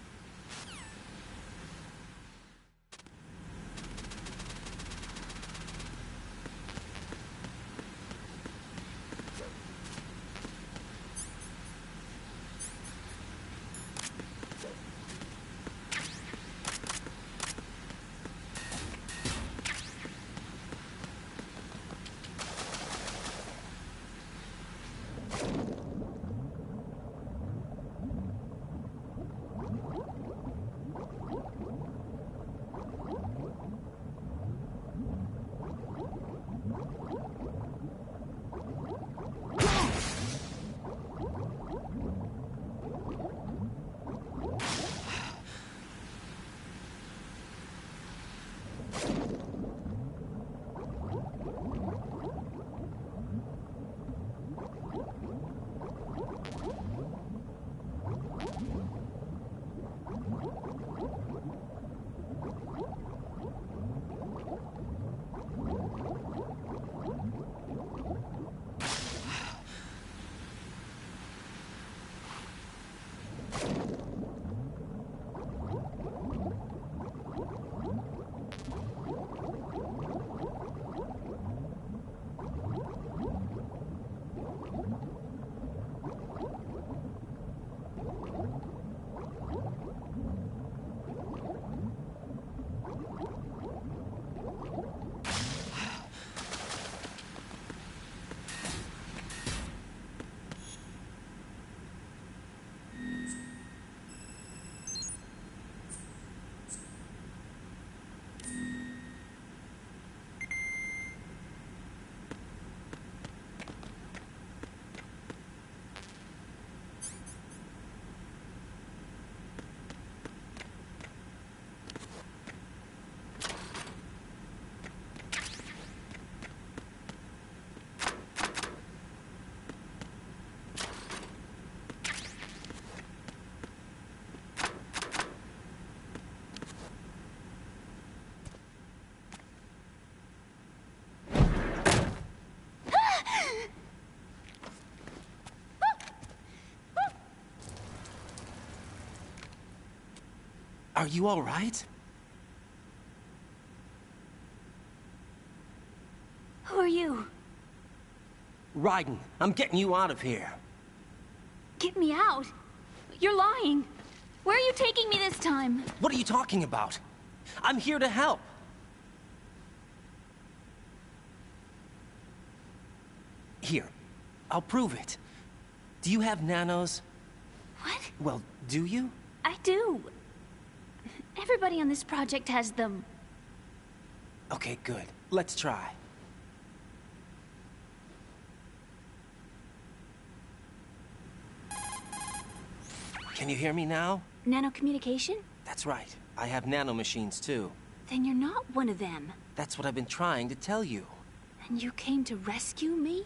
Are you all right? Who are you? Raiden, I'm getting you out of here. Get me out. You're lying. Where are you taking me this time? What are you talking about? I'm here to help. Here, I'll prove it. Do you have nanos? What? Well, do you? I do. Everybody on this project has them. Okay, good. Let's try. Can you hear me now? Nanocommunication? That's right. I have nanomachines too. Then you're not one of them. That's what I've been trying to tell you. And you came to rescue me?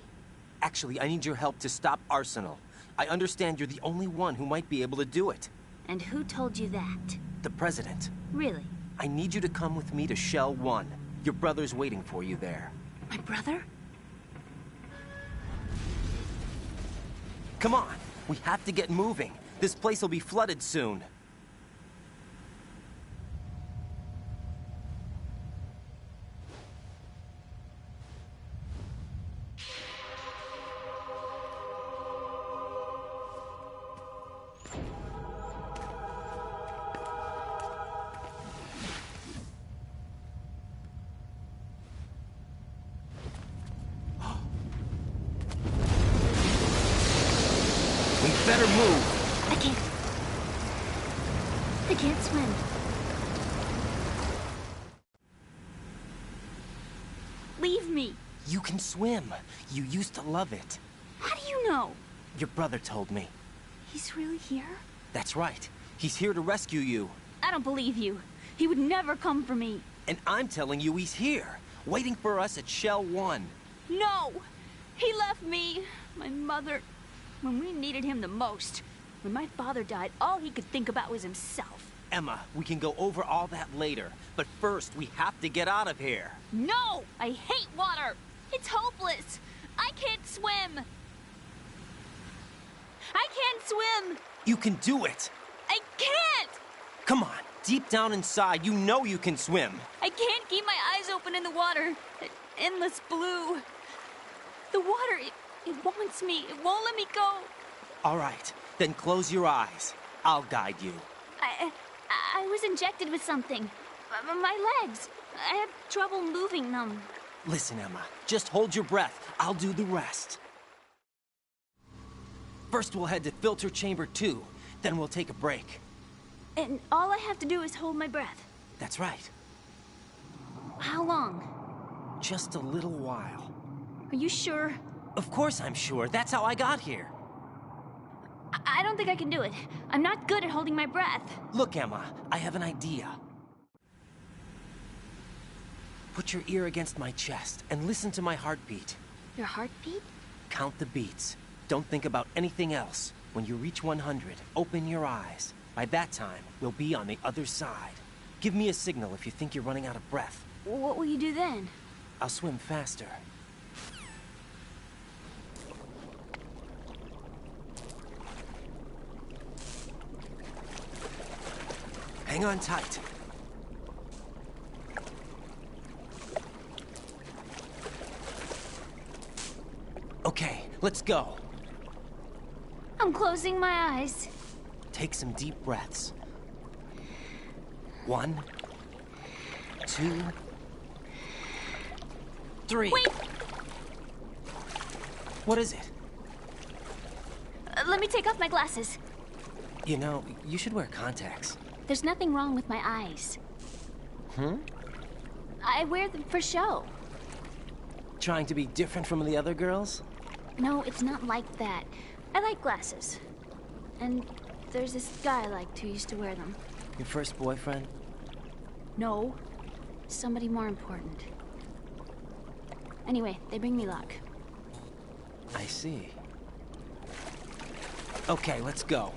Actually, I need your help to stop Arsenal. I understand you're the only one who might be able to do it. And who told you that? The President. Really? I need you to come with me to Shell 1. Your brother's waiting for you there. My brother? Come on, we have to get moving. This place will be flooded soon. We better move. I can't swim. Leave me. You can swim. You used to love it. How do you know? Your brother told me. He's really here? That's right. He's here to rescue you. I don't believe you. He would never come for me. And I'm telling you he's here, waiting for us at Shell 1. No! He left me, my mother, when we needed him the most. When my father died, all he could think about was himself. Emma, we can go over all that later. But first, we have to get out of here. No! I hate water! It's hopeless! I can't swim! I can't swim! You can do it! I can't! Come on, deep down inside, you know you can swim. I can't keep my eyes open in the water. That endless blue. The water, it wants me. It won't let me go. All right, then close your eyes. I'll guide you. I was injected with something. My legs. I have trouble moving them. Listen, Emma, just hold your breath. I'll do the rest. First, we'll head to filter chamber 2. Then we'll take a break. And all I have to do is hold my breath. That's right. How long? Just a little while. Are you sure? Of course I'm sure. That's how I got here. I don't think I can do it. I'm not good at holding my breath. Look, Emma, I have an idea. Put your ear against my chest and listen to my heartbeat. Your heartbeat? Count the beats. Don't think about anything else. When you reach 100, open your eyes. By that time, we'll be on the other side. Give me a signal if you think you're running out of breath. What will you do then? I'll swim faster. Hang on tight. Okay, let's go. I'm closing my eyes. Take some deep breaths. 1, 2, 3. Wait! What is it? Let me take off my glasses. You know, you should wear contacts. There's nothing wrong with my eyes. I wear them for show. Trying to be different from the other girls? No, it's not like that. I like glasses. And there's this guy I liked who used to wear them. Your first boyfriend? No. Somebody more important. Anyway, they bring me luck. I see. Okay, let's go.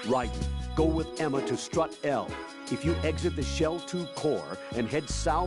Right. Go with Emma to strut L. If you exit the Shell 2 core and head south